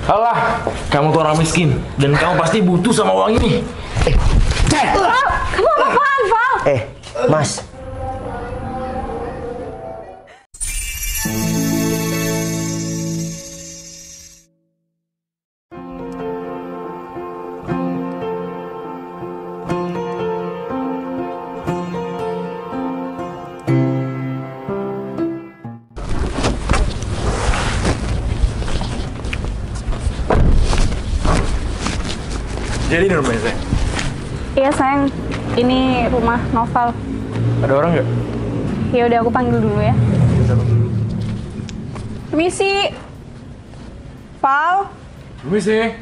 Alah, kamu tuh orang miskin dan kamu pasti butuh sama uang ini. Kamu apaan, Val? Mas. Jadi ini rumahnya, sayang? Iya, sayang. Ini rumah Noval. Ada orang nggak? Ya udah, aku panggil dulu ya. Permisi. Val. Permisi.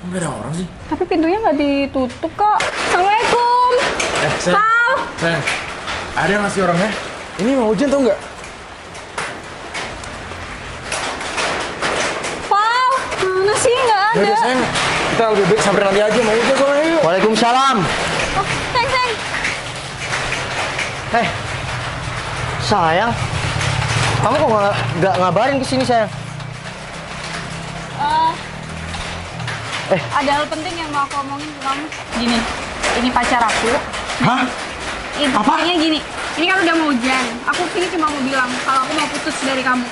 Nggak ada orang sih. Tapi pintunya nggak ditutup kok. Assalamualaikum. Sayang. Val. Sayang, ada yang ngasih orangnya? Ini mau hujan tau nggak? Val. Mana sih? Nggak ada. Nggak ada, sayang. Kita lebih baik samperin nanti aja, mau hujan soalnya yuk. Waalaikumsalam. Oh, sayang. Sayang. Kamu kok nggak ngabarin ke sini, sayang? Ada hal penting yang mau aku omongin ke kamu. Gini, ini pacar aku. Hah? Intinya gini, ini kan udah mau hujan. Aku sini cuma mau bilang kalau aku mau putus dari kamu.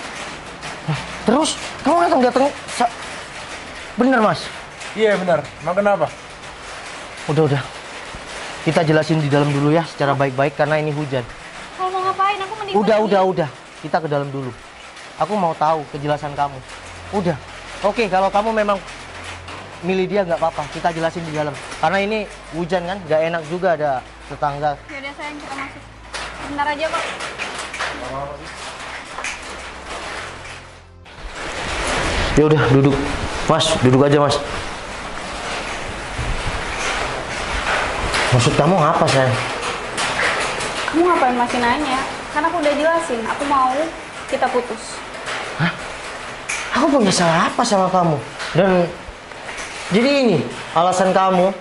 Terus kamu datang. Bener, Mas? Iya benar, emang kenapa? Udah. Kita jelasin di dalam dulu ya, secara baik-baik karena ini hujan. Kalau mau ngapain, aku mending Udah. Kita ke dalam dulu. Aku mau tahu kejelasan kamu. Udah. Oke, kalau kamu memang milih dia nggak apa-apa. Kita jelasin di dalam. Karena ini hujan kan, nggak enak juga ada tetangga. Yaudah sayang, kita masuk. Bentar aja kok. Ya udah, duduk. Mas, duduk aja, Mas. Maksud kamu apa, sayang? Kamu ngapain masih nanya? Kan aku udah jelasin, aku mau kita putus. Hah? Aku punya salah apa sama kamu? Dan jadi ini alasan kamu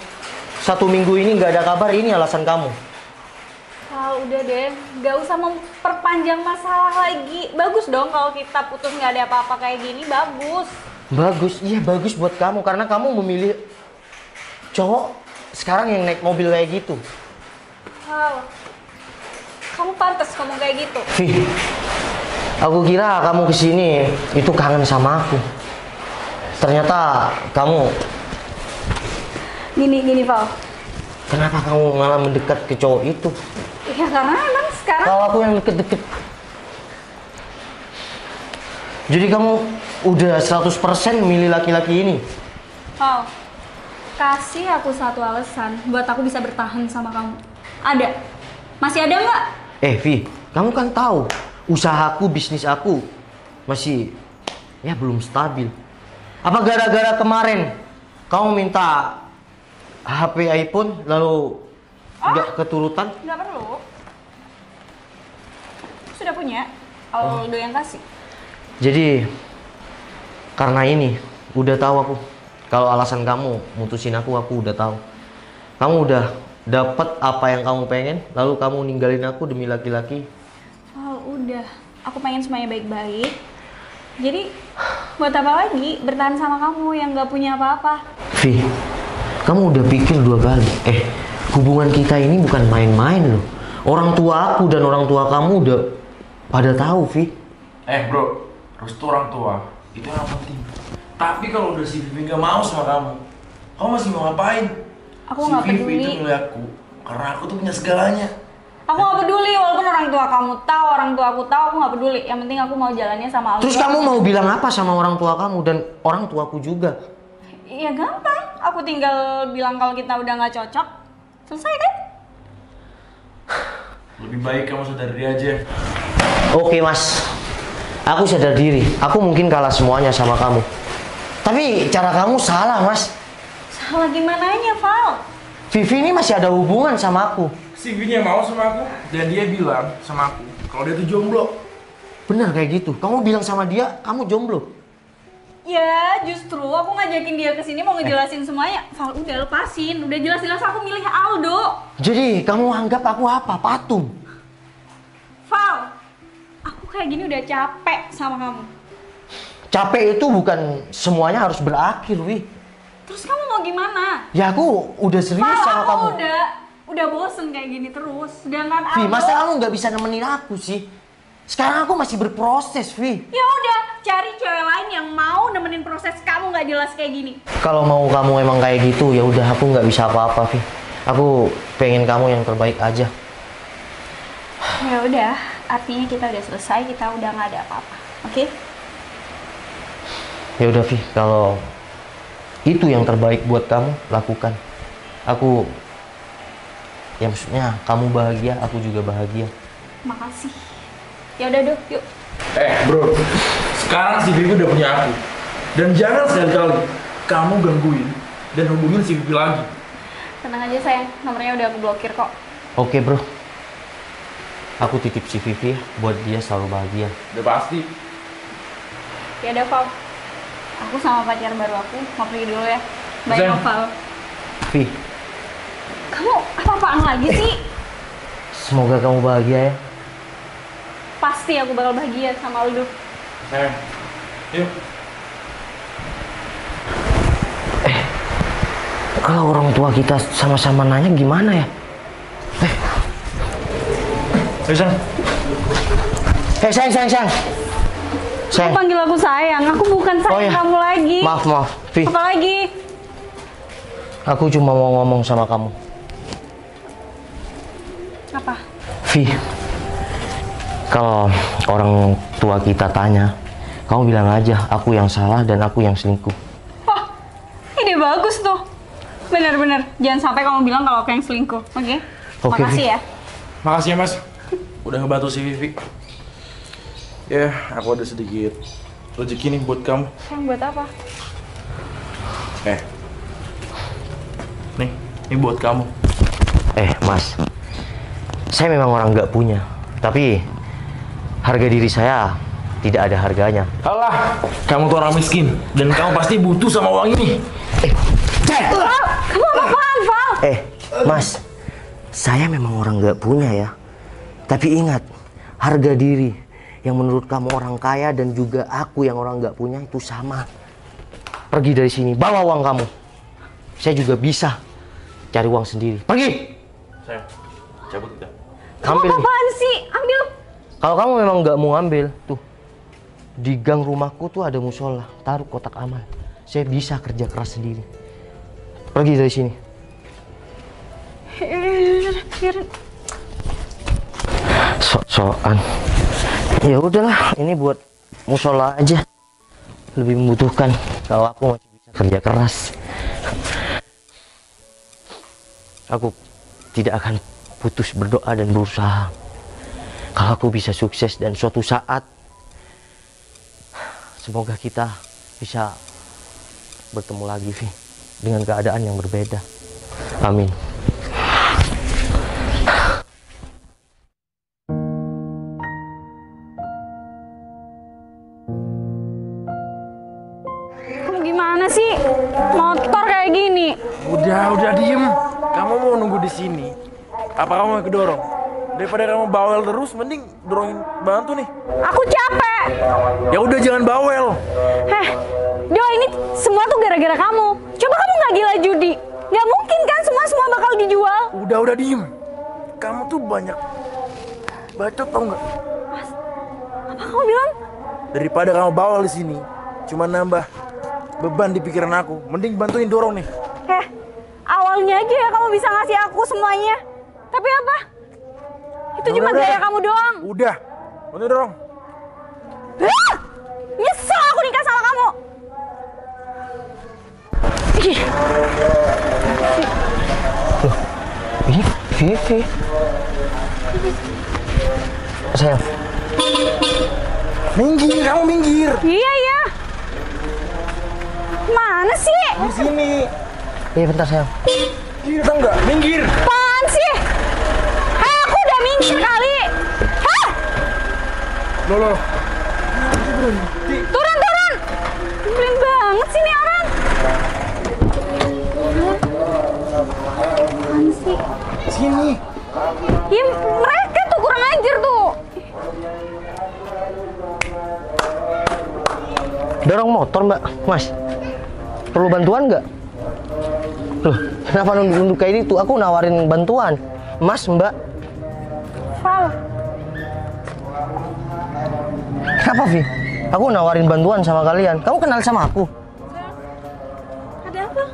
1 minggu ini nggak ada kabar, ini alasan kamu. Udah deh, gak usah memperpanjang masalah lagi. Bagus dong kalau kita putus nggak ada apa-apa kayak gini, bagus. Bagus, iya bagus buat kamu karena kamu memilih cowok sekarang yang naik mobil kayak gitu. Kamu pantas ngomong kayak gitu. Aku kira kamu kesini itu kangen sama aku. Ternyata kamu... Gini Val. Kenapa kamu malah mendekat ke cowok itu? Ya karena emang sekarang... Kalau aku yang deket-deket. Jadi kamu udah 100% milih laki-laki ini? Val, kasih aku satu alasan buat aku bisa bertahan sama kamu. Ada? Masih ada nggak? Vi, kamu kan tahu usahaku, bisnis aku masih ya belum stabil. Apa gara-gara kemarin kamu minta HP iPhone lalu nggak keturutan? Nggak perlu. Sudah punya. Aldo yang kasih. Jadi karena ini udah tahu aku kalau alasan kamu mutusin aku udah tahu. Kamu udah dapat apa yang kamu pengen, lalu kamu ninggalin aku demi laki-laki. Udah. Aku pengen semuanya baik-baik. Jadi buat apa lagi bertahan sama kamu yang nggak punya apa-apa? Vi, kamu udah pikir 2 kali. Hubungan kita ini bukan main-main loh. Orang tua aku dan orang tua kamu udah pada tahu, Vi. Bro, restu orang tua itu yang penting. Tapi kalau udah si Vivi nggak mau sama kamu masih mau ngapain? Aku nggak peduli. Si Vivi itu milih aku karena aku tuh punya segalanya. Aku nggak peduli walaupun orang tua kamu tahu, orang tua aku tahu, aku nggak peduli. Yang penting aku mau jalannya sama Aldo. Terus kamu mau bilang apa sama orang tua kamu dan orang tuaku juga? Iya gampang. Aku tinggal bilang kalau kita udah nggak cocok. Selesai kan? Lebih baik kamu sadar diri aja. Oke, Mas. Aku sadar diri. Aku mungkin kalah semuanya sama kamu. Tapi cara kamu salah, Mas. Salah gimananya, Val? Vivi ini masih ada hubungan sama aku. Si Vivi yang mau sama aku dan dia bilang sama aku kalau dia tuh jomblo. Benar kayak gitu. Kamu bilang sama dia, kamu jomblo. Ya, justru aku ngajakin dia ke sini mau ngejelasin semuanya. Val, udah lepasin. Udah jelas-jelas aku milih Aldo. Jadi, kamu anggap aku apa? Patung? Val, aku kayak gini udah capek sama kamu. capek itu bukan semuanya harus berakhir, Wi. Terus kamu mau gimana? Ya aku udah serius sama kamu. Aku udah bosen kayak gini terus. Sedangkan Vi, aku... masa kamu nggak bisa nemenin aku sih? Sekarang aku masih berproses, Vi. Ya udah, cari cewek lain yang mau nemenin proses kamu nggak jelas kayak gini. Kalau mau kamu emang kayak gitu, ya udah aku nggak bisa apa-apa, Vi. Aku pengen kamu yang terbaik aja. Ya udah, artinya kita udah selesai, kita udah nggak ada apa-apa, oke? Ya udah, Vi, kalau itu yang terbaik buat kamu, lakukan. Aku, ya maksudnya kamu bahagia, aku juga bahagia. Makasih. Ya udah, yuk. Bro, sekarang si Vivi udah punya aku. Dan jangan sekali-kali kamu gangguin dan hubungin si Vivi lagi. Tenang aja sayang, nomornya udah aku blokir kok. Oke, bro. Aku titip si Vivi ya, buat dia selalu bahagia. Udah pasti. Ya udah, Val. Aku sama pacar baru aku mau pergi dulu ya. Bye, Sayang. Val. Vi, Kamu apa-apaan lagi sih? semoga kamu bahagia ya. Pasti aku bakal bahagia sama lu. Sayang, yuk. Kalau orang tua kita sama-sama nanya gimana ya? Sayang. Sayang. Kamu panggil aku sayang, aku bukan sayang kamu lagi. Maaf, Vi. Apa lagi? Aku cuma mau ngomong sama kamu. Apa? Vi, kalau orang tua kita tanya, kamu bilang aja aku yang salah dan aku yang selingkuh. Wah, ide bagus tuh. Bener-bener, jangan sampai kamu bilang kalau aku yang selingkuh, oke? Oke, Makasih Vi. ya. Makasih ya, Mas. Udah ngebantu si Vivi. Ya, aku ada sedikit rezeki nih buat kamu. Sayang buat apa? Nih, ini buat kamu. Mas, saya memang orang nggak punya, tapi harga diri saya tidak ada harganya. Alah, kamu tuh orang miskin dan kamu pasti butuh sama uang ini. Val, kamu apaan, Val? Mas, saya memang orang nggak punya ya, tapi ingat, harga diri yang menurut kamu orang kaya dan juga aku yang orang nggak punya itu sama. Pergi dari sini, bawa uang kamu. Saya juga bisa cari uang sendiri. Pergi. Sayang, cabut kita. Kamu Ambil nih. apaan sih? Ambil. Kalau kamu memang nggak mau ambil, tuh di gang rumahku tuh ada musola. Taruh kotak amal. Saya bisa kerja keras sendiri. Pergi dari sini. Sok-sokan. Ya udahlah, ini buat musola aja. Lebih membutuhkan kalau aku masih bisa kerja keras. Aku tidak akan putus berdoa dan berusaha. Kalau aku bisa sukses dan suatu saat semoga kita bisa bertemu lagi, Vi, dengan keadaan yang berbeda. Amin. Kamu gimana sih? Motor kayak gini. Udah diem. Kamu mau nunggu di sini? Apa kamu mau kedorong? Daripada kamu bawel terus, mending dorongin bantu nih. Aku capek. Ya udah jangan bawel. Do, ini semua tuh gara-gara kamu. Coba kamu nggak gila judi. Nggak mungkin kan semua bakal dijual. Udah diem. Kamu tuh banyak bacot tau nggak? Apa kamu bilang? Daripada kamu bawel di sini, cuma nambah beban di pikiran aku. Mending bantuin dorong nih. Awalnya aja ya kamu bisa ngasih aku semuanya. Tapi apa? Itu cuma gaya kamu doang. Udah, bantuin dorong. Nyesel aku nikah sama kamu. Ini Vivi. Sayang. Minggir, kamu minggir. Iya. Mana sih? Di sini. Iya, bentar sayang. Minggir tau nggak? Minggir. Apaan sih? Aku udah minggir kali. Loh. Turun. Nyebelin banget sih nih orang. Apaan sih? Sini. Ya mereka tuh kurang ajar tuh. motor mbak. Mas, perlu bantuan nggak? Loh, kenapa nunduk-nunduk kayak gitu? Aku nawarin bantuan. Mas, mbak. Val, Kenapa, Vi? Aku nawarin bantuan sama kalian. Kamu kenal sama aku? ada apa?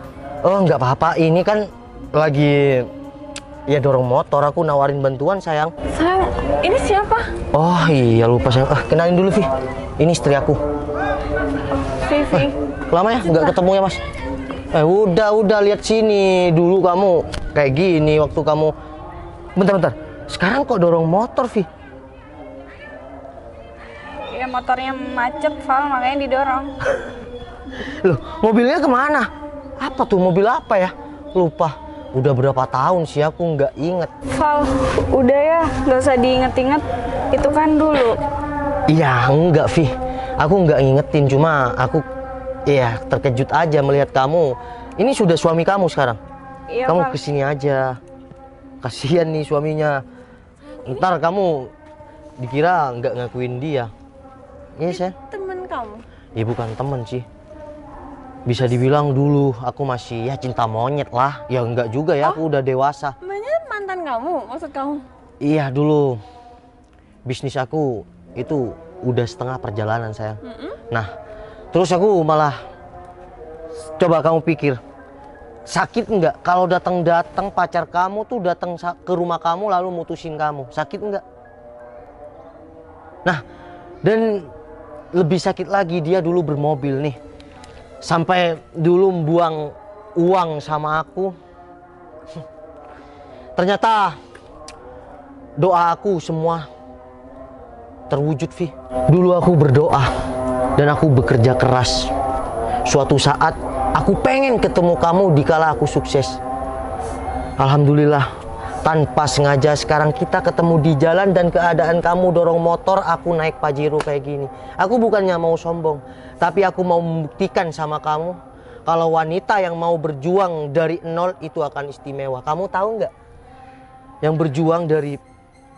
Oh, nggak apa-apa. Ini kan lagi ya dorong motor. Aku nawarin bantuan, sayang. Sayang, ini siapa? Oh iya, lupa sayang. Kenalin dulu, Vi. Ini istri aku. Vivi. Lama ya nggak ketemu ya, Mas? Udah lihat sini. Dulu kamu kayak gini waktu kamu. Bentar. Sekarang kok dorong motor, Vi? Ya motornya macet, Val, makanya didorong. Loh, mobilnya kemana? Apa tuh, mobil apa ya? Lupa. Udah berapa tahun sih aku nggak inget. Val, udah ya, nggak usah diinget-inget. Itu kan dulu. Iya, enggak, Vi. Aku nggak ngingetin, cuma aku ya terkejut aja melihat kamu. Ini sudah suami kamu sekarang. Iya, Kamu Val. kesini aja. Kasihan nih suaminya. Ntar kamu dikira nggak ngakuin dia. Iya, saya. Temen kamu. Ya bukan temen sih. Bisa dibilang dulu aku masih ya cinta monyet lah. Ya enggak juga ya, aku udah dewasa. Mbaknya mantan kamu, maksud kamu? Iya, dulu bisnis aku itu udah setengah perjalanan, sayang. Nah, terus aku malah coba kamu pikir, sakit nggak kalau datang pacar kamu tuh datang ke rumah kamu lalu mutusin kamu? Sakit nggak? Nah, dan lebih sakit lagi, dia dulu bermobil nih. Sampai dulu buang uang sama aku. Ternyata doa aku semua terwujud, Vi. Dulu aku berdoa dan aku bekerja keras. Suatu saat aku pengen ketemu kamu dikala aku sukses. Alhamdulillah, tanpa sengaja sekarang kita ketemu di jalan dan keadaan kamu dorong motor, aku naik Pajero kayak gini. Aku bukannya mau sombong, tapi aku mau membuktikan sama kamu kalau wanita yang mau berjuang dari nol itu akan istimewa. Kamu tahu nggak? Yang berjuang dari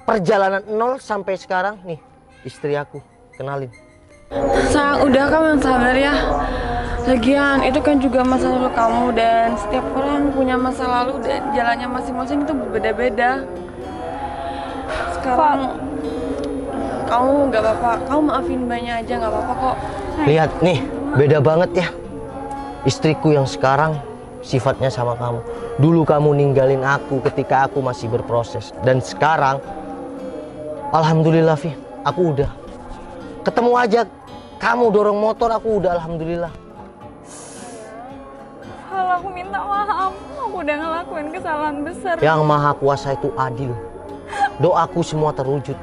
perjalanan nol sampai sekarang nih, istri aku. Kenalin. Sayang, udah kamu yang sabar ya. Lagian itu kan juga masa lalu kamu, dan setiap orang punya masa lalu dan jalannya masing-masing itu berbeda-beda. Sekarang kamu nggak apa-apa, kamu maafin mbaknya aja, nggak apa-apa kok. Lihat nih, beda banget ya. Istriku yang sekarang sifatnya sama kamu. Dulu kamu ninggalin aku ketika aku masih berproses. Dan sekarang, alhamdulillah, Vi, aku udah ketemu aja kamu dorong motor, aku udah alhamdulillah. Val, aku minta maaf. Aku udah ngelakuin kesalahan besar. Yang Maha Kuasa itu adil. Doaku semua terwujud.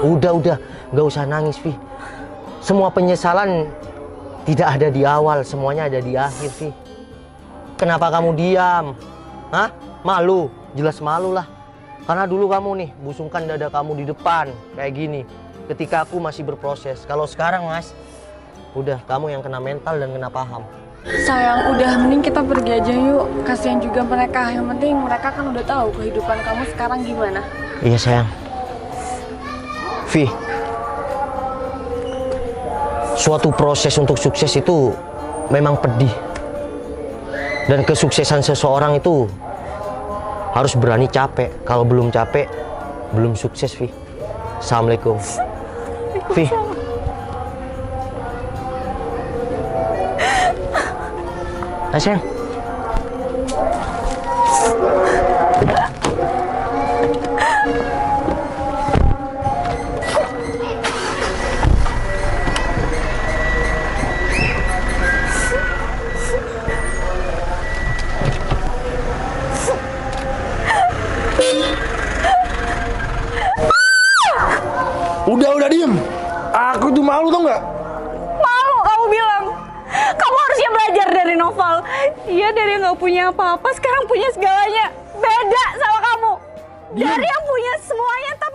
Udah, nggak usah nangis, Vi. Semua penyesalan tidak ada di awal, semuanya ada di akhir, Vi. Kenapa kamu diam? Hah? Malu? Jelas malu lah. Karena dulu kamu nih busungkan dada kamu di depan kayak gini ketika aku masih berproses. Kalau sekarang, Mas, udah kamu yang kena mental dan kena paham. Sayang, udah mending kita pergi aja yuk. Kasihan juga mereka. Yang penting mereka kan udah tahu kehidupan kamu sekarang gimana. Iya, sayang. Vi, suatu proses untuk sukses itu memang pedih. Dan kesuksesan seseorang itu harus berani capek. Kalau belum capek, belum sukses, Vi. Assalamualaikum. Vi. Nah, sayang. Udah diem. Aku tuh malu tau nggak? Malu kamu bilang. Kamu harusnya belajar dari Noval. Dia dari yang nggak punya apa-apa sekarang punya segalanya. Beda sama kamu. Dari yang punya semuanya tapi